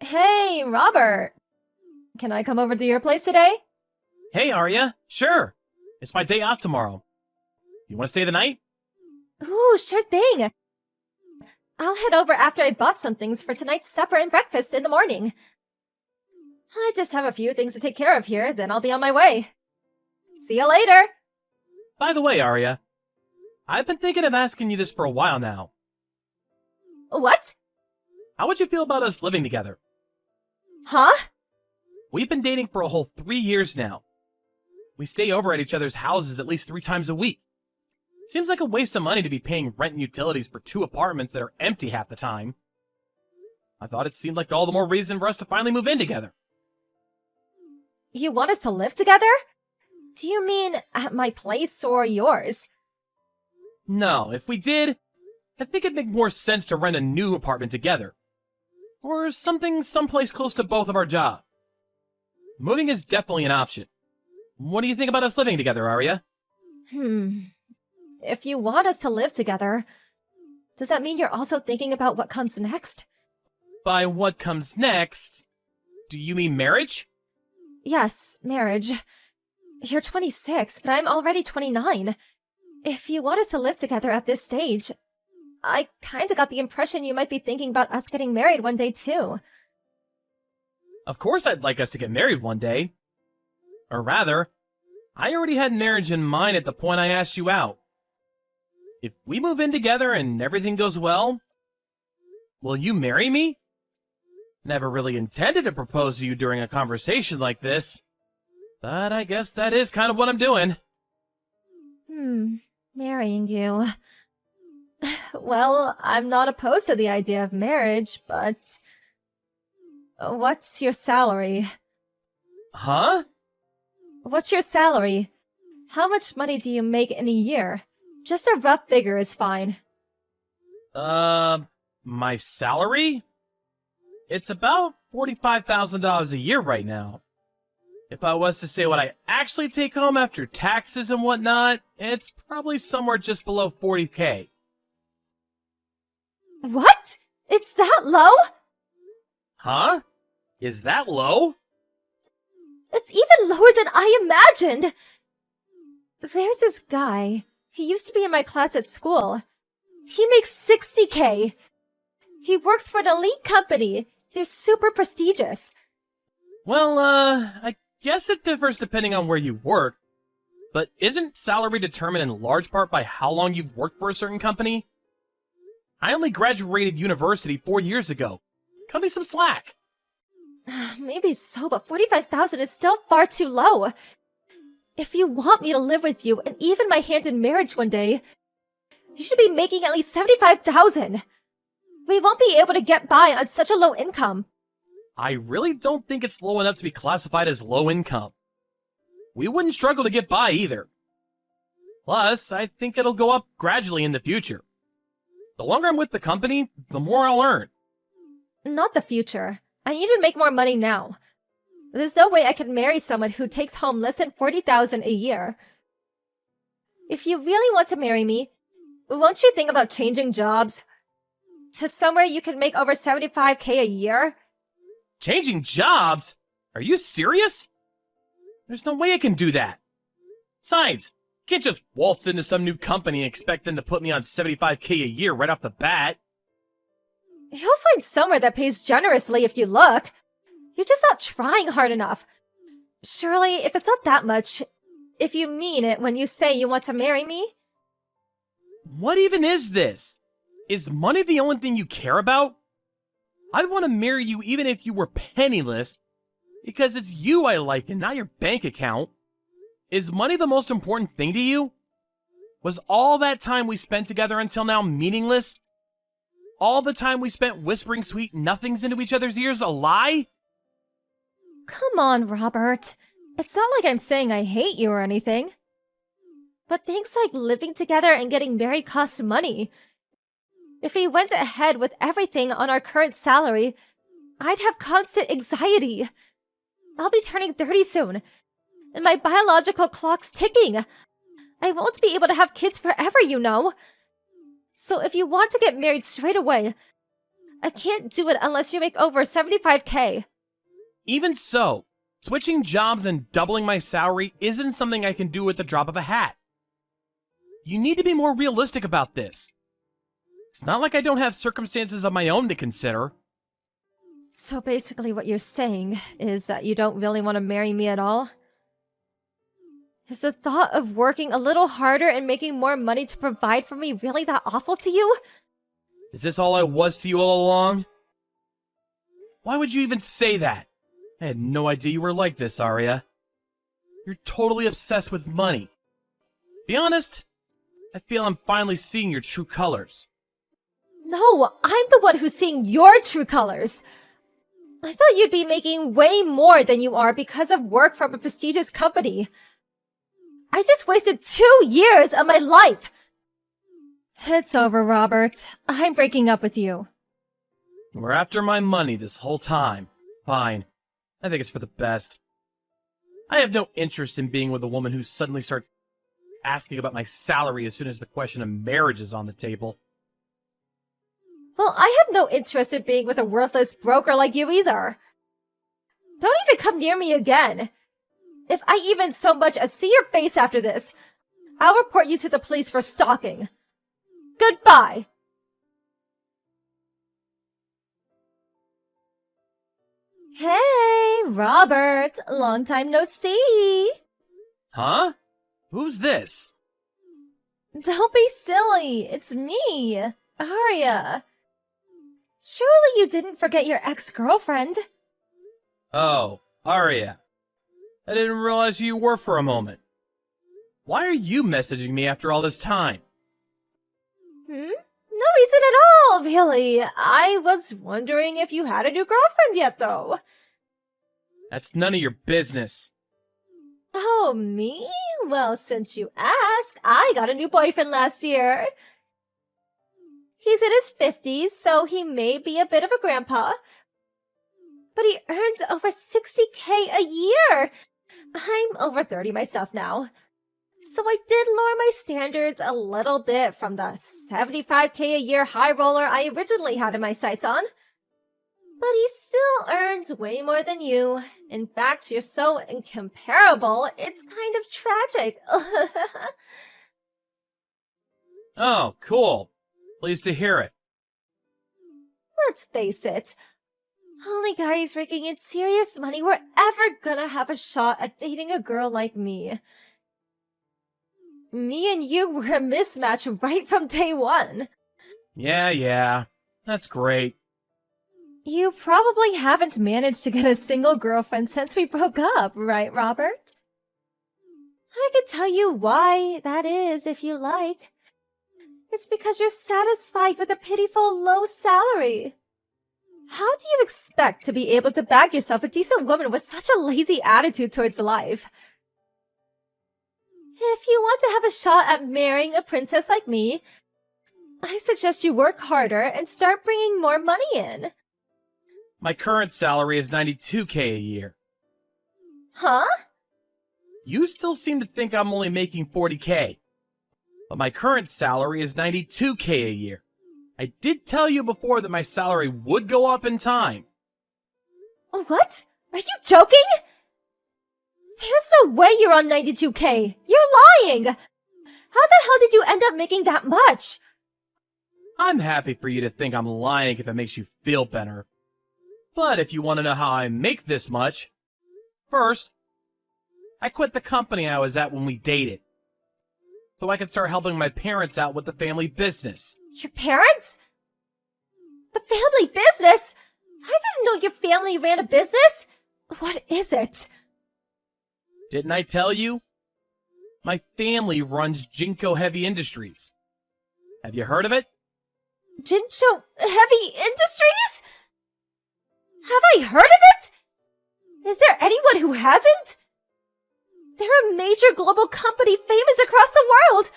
Hey, Robert. Can I come over to your place today? Hey, Arya. Sure. It's my day off tomorrow. You want to stay the night? Ooh, sure thing. I'll head over after I bought some things for tonight's supper and breakfast in the morning. I just have a few things to take care of here, then I'll be on my way. See you later. By the way, Arya, I've been thinking of asking you this for a while now. What? How would you feel about us living together? Huh? We've been dating for a whole 3 years now. We stay over at each other's houses at least 3 times a week. Seems like a waste of money to be paying rent and utilities for 2 apartments that are empty half the time. I thought it seemed like all the more reason for us to finally move in together. You want us to live together? Do you mean at my place or yours? No, if we did, I think it'd make more sense to rent a new apartment together. Or something someplace close to both of our jobs. Moving is definitely an option. What do you think about us living together, Arya? If you want us to live together, does that mean you're also thinking about what comes next? By what comes next, do you mean marriage? Yes, marriage. You're 26, but I'm already 29. If you want us to live together at this stage, I kinda got the impression you might be thinking about us getting married one day too. Of course I'd like us to get married one day. Or rather, I already had marriage in mind at the point I asked you out. If we move in together and everything goes well, will you marry me? Never really intended to propose to you during a conversation like this, but I guess that is kind of what I'm doing. Marrying you. Well, I'm not opposed to the idea of marriage, but... What's your salary? Huh? What's your salary? How much money do you make in a year? Just a rough figure is fine. My salary? It's about $45,000 a year right now. If I was to say what I actually take home after taxes and whatnot, it's probably somewhere just below 40K. What? It's that low? Huh? Is that low? It's even lower than I imagined! There's this guy. He used to be in my class at school. He makes 60K. He works for an elite company. They're super prestigious. Well, I guess it differs depending on where you work. But isn't salary determined in large part by how long you've worked for a certain company? I only graduated university 4 years ago. Cut me some slack. Maybe so, but 45,000 is still far too low. If you want me to live with you and even my hand in marriage one day, you should be making at least 75,000. We won't be able to get by on such a low income. I really don't think it's low enough to be classified as low income. We wouldn't struggle to get by either. Plus, I think it'll go up gradually in the future. The longer I'm with the company, the more I'll earn. Not the future. I need to make more money now. There's no way I can marry someone who takes home less than 40,000 a year. If you really want to marry me, won't you think about changing jobs? To somewhere you can make over 75K a year? Changing jobs? Are you serious? There's no way I can do that. Besides, I can't just waltz into some new company and expect them to put me on 75K a year right off the bat. You'll find somewhere that pays generously if you look. You're just not trying hard enough. Surely, if it's not that much, if you mean it when you say you want to marry me? What even is this? Is money the only thing you care about? I'd want to marry you even if you were penniless, because it's you I like and not your bank account. Is money the most important thing to you? Was all that time we spent together until now meaningless? All the time we spent whispering sweet nothings into each other's ears a lie? Come on, Robert. It's not like I'm saying I hate you or anything. But things like living together and getting married cost money. If we went ahead with everything on our current salary, I'd have constant anxiety. I'll be turning 30 soon, and my biological clock's ticking. I won't be able to have kids forever, you know. So if you want to get married straight away, I can't do it unless you make over 75K. Even so, switching jobs and doubling my salary isn't something I can do at the drop of a hat. You need to be more realistic about this. It's not like I don't have circumstances of my own to consider. So basically what you're saying is that you don't really want to marry me at all? Is the thought of working a little harder and making more money to provide for me really that awful to you? Is this all I was to you all along? Why would you even say that? I had no idea you were like this, Arya. You're totally obsessed with money. Be honest, I feel I'm finally seeing your true colors. No, I'm the one who's seeing your true colors. I thought you'd be making way more than you are because of work from a prestigious company. I just wasted 2 years of my life. It's over, Robert. I'm breaking up with you. We're after my money this whole time. Fine. I think it's for the best. I have no interest in being with a woman who suddenly starts asking about my salary as soon as the question of marriage is on the table. Well, I have no interest in being with a worthless broker like you either. Don't even come near me again. If I even so much as see your face after this, I'll report you to the police for stalking. Goodbye. Hey, Robert. Long time no see. Huh? Who's this? Don't be silly. It's me, Arya. Surely you didn't forget your ex-girlfriend. Oh, Arya. I didn't realize who you were for a moment. Why are you messaging me after all this time? No reason at all, really. I was wondering if you had a new girlfriend yet, though. That's none of your business. Oh, me? Well, since you ask, I got a new boyfriend last year. He's in his 50s, so he may be a bit of a grandpa. But he earns over 60K a year. I'm over 30 myself now. So I did lower my standards a little bit from the 75K a year high roller I originally had in my sights on. But he still earns way more than you. In fact, you're so incomparable, it's kind of tragic. Oh, cool. Pleased to hear it. Let's face it, only guys raking in serious money were ever gonna have a shot at dating a girl like me. Me and you were a mismatch right from day one. Yeah. That's great. You probably haven't managed to get a single girlfriend since we broke up, right, Robert? I could tell you why that is if you like. It's because you're satisfied with a pitiful low salary. How do you expect to be able to bag yourself a decent woman with such a lazy attitude towards life? If you want to have a shot at marrying a princess like me, I suggest you work harder and start bringing more money in. My current salary is 92K a year. Huh? You still seem to think I'm only making 40K. But my current salary is 92K a year. I did tell you before that my salary would go up in time. What? Are you joking? There's no way you're on 92K. You're lying. How the hell did you end up making that much? I'm happy for you to think I'm lying if it makes you feel better. But if you want to know how I make this much, first, I quit the company I was at when we dated, so I could start helping my parents out with the family business. Your parents? The family business? I didn't know your family ran a business. What is it? Didn't I tell you? My family runs Jinko Heavy Industries. Have you heard of it? Jincho Heavy Industries? Have I heard of it? Is there anyone who hasn't? They're a major global company famous across the world.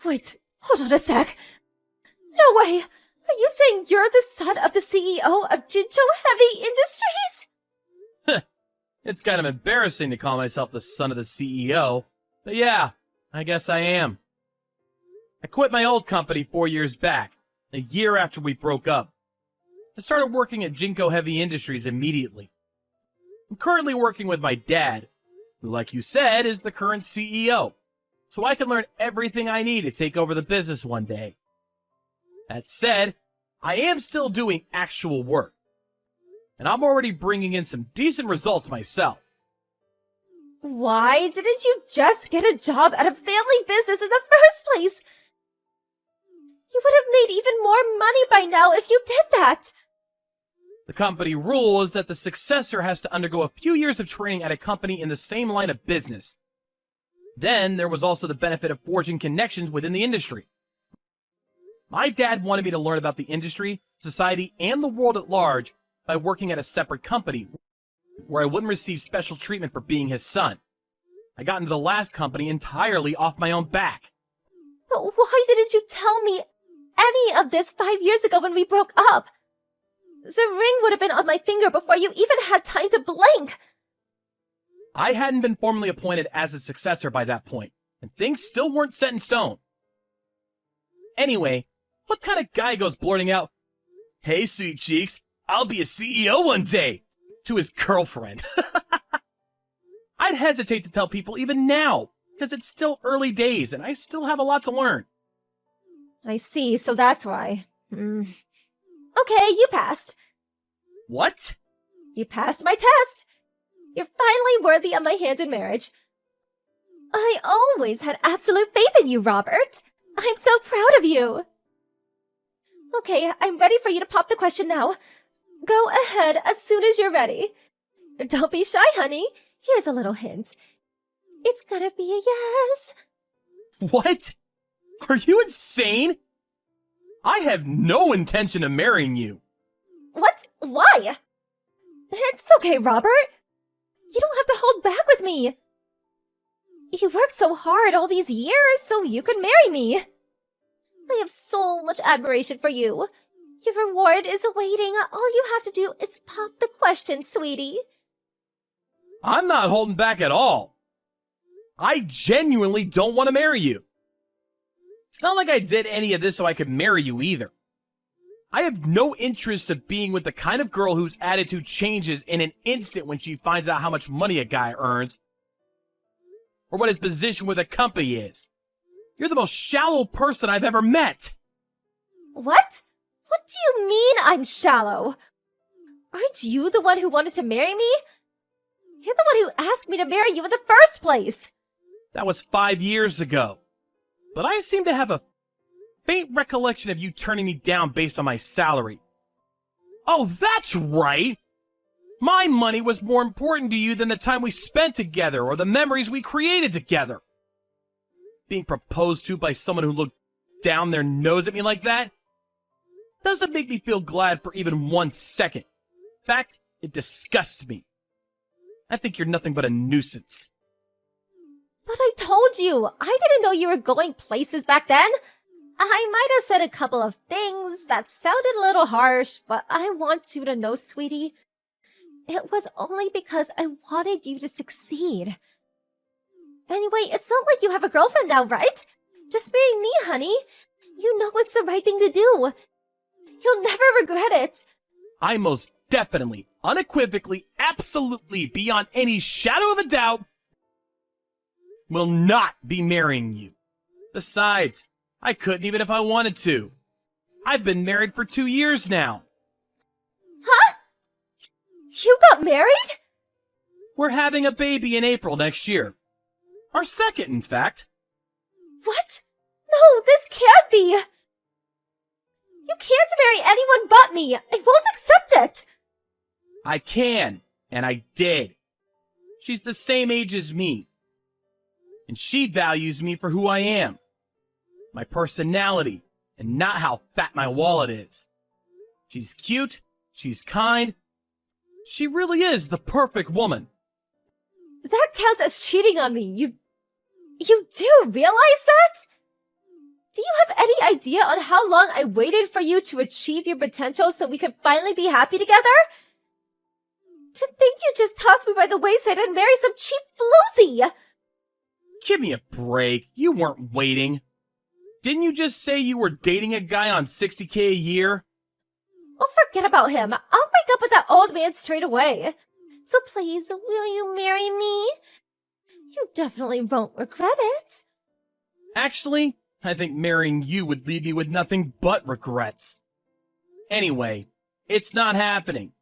Wait, hold on a sec. No way. Are you saying you're the son of the CEO of Jincho Heavy Industries? It's kind of embarrassing to call myself the son of the CEO, but yeah, I guess I am. I quit my old company 4 years back, a year after we broke up. I started working at Jinko Heavy Industries immediately. I'm currently working with my dad, who, like you said, is the current CEO, so I can learn everything I need to take over the business one day. That said, I am still doing actual work, and I'm already bringing in some decent results myself. Why didn't you just get a job at a family business in the first place? You would have made even more money by now if you did that. The company rule is that the successor has to undergo a few years of training at a company in the same line of business. Then there was also the benefit of forging connections within the industry. My dad wanted me to learn about the industry, society, and the world at large by working at a separate company, where I wouldn't receive special treatment for being his son. I got into the last company entirely off my own back. But why didn't you tell me any of this 5 years ago when we broke up? The ring would have been on my finger before you even had time to blink. I hadn't been formally appointed as a successor by that point, and things still weren't set in stone. Anyway, what kind of guy goes blurting out, "Hey, sweet cheeks, I'll be a CEO one day," to his girlfriend? I'd hesitate to tell people even now, because it's still early days and I still have a lot to learn. I see, so that's why. Okay, you passed. What? You passed my test. You're finally worthy of my hand in marriage. I always had absolute faith in you, Robert. I'm so proud of you. Okay, I'm ready for you to pop the question now. Go ahead as soon as you're ready. Don't be shy, honey. Here's a little hint. It's gonna be a yes. What? Are you insane? I have no intention of marrying you. What? Why? It's okay, Robert. You don't have to hold back with me. You worked so hard all these years so you could marry me. I have so much admiration for you. Your reward is waiting. All you have to do is pop the question, sweetie. I'm not holding back at all. I genuinely don't want to marry you. It's not like I did any of this so I could marry you either. I have no interest of being with the kind of girl whose attitude changes in an instant when she finds out how much money a guy earns, or what his position with a company is. You're the most shallow person I've ever met. What? What do you mean I'm shallow? Aren't you the one who wanted to marry me? You're the one who asked me to marry you in the first place. That was 5 years ago. But I seem to have a faint recollection of you turning me down based on my salary. Oh, that's right! My money was more important to you than the time we spent together or the memories we created together. Being proposed to by someone who looked down their nose at me like that doesn't make me feel glad for even 1 second. In fact, it disgusts me. I think you're nothing but a nuisance. But I told you, I didn't know you were going places back then. I might have said a couple of things that sounded a little harsh, but I want you to know, sweetie, it was only because I wanted you to succeed. Anyway, it's not like you have a girlfriend now, right? Just marry me, honey. You know it's the right thing to do. You'll never regret it. I most definitely, unequivocally, absolutely, beyond any shadow of a doubt, will not be marrying you. Besides, I couldn't even if I wanted to. I've been married for 2 years now. Huh? You got married? We're having a baby in April next year. Our second, in fact. What? No, this can't be. You can't marry anyone but me. I won't accept it. I can, and I did. She's the same age as me. And she values me for who I am. My personality, and not how fat my wallet is. She's cute, she's kind. She really is the perfect woman. That counts as cheating on me. You do realize that? Do you have any idea on how long I waited for you to achieve your potential so we could finally be happy together? To think you just tossed me by the wayside and marry some cheap floozy! Give me a break. You weren't waiting. Didn't you just say you were dating a guy on $60K a year? Oh, forget about him. I'll break up with that old man straight away. So please, will you marry me? You definitely won't regret it. Actually, I think marrying you would leave me with nothing but regrets. Anyway, it's not happening.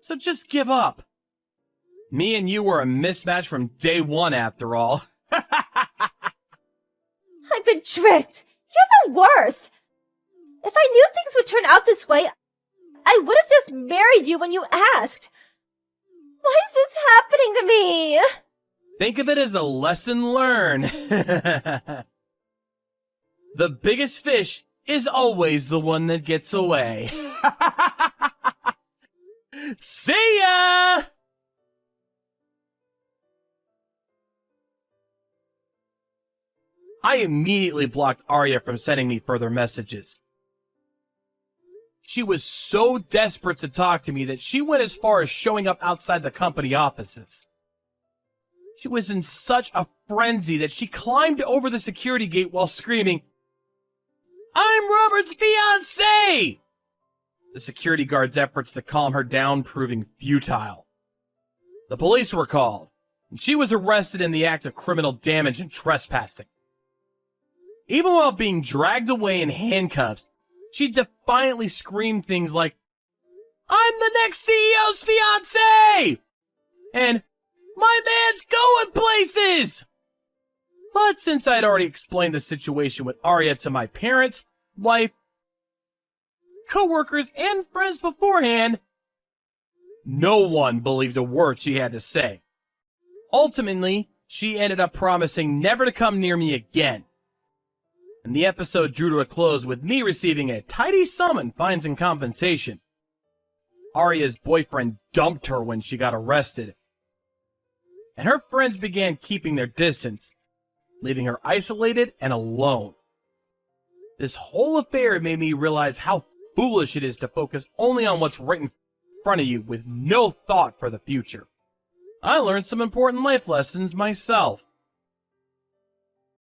So just give up. Me and you were a mismatch from day one, after all. I've been tricked. You're the worst. If I knew things would turn out this way, I would have just married you when you asked. Why is this happening to me? Think of it as a lesson learned. The biggest fish is always the one that gets away. See ya! I immediately blocked Arya from sending me further messages. She was so desperate to talk to me that she went as far as showing up outside the company offices. She was in such a frenzy that she climbed over the security gate while screaming, "I'm Robert's fiancé!" The security guard's efforts to calm her down proving futile. The police were called, and she was arrested in the act of criminal damage and trespassing. Even while being dragged away in handcuffs, she defiantly screamed things like, "I'm the next CEO's fiancé!" and "My man's going places!" But since I'd already explained the situation with Arya to my parents, wife, co-workers, and friends beforehand, no one believed a word she had to say. Ultimately, she ended up promising never to come near me again. And the episode drew to a close with me receiving a tidy sum in fines and compensation. Arya's boyfriend dumped her when she got arrested, and her friends began keeping their distance, leaving her isolated and alone. This whole affair made me realize how foolish it is to focus only on what's right in front of you with no thought for the future. I learned some important life lessons myself.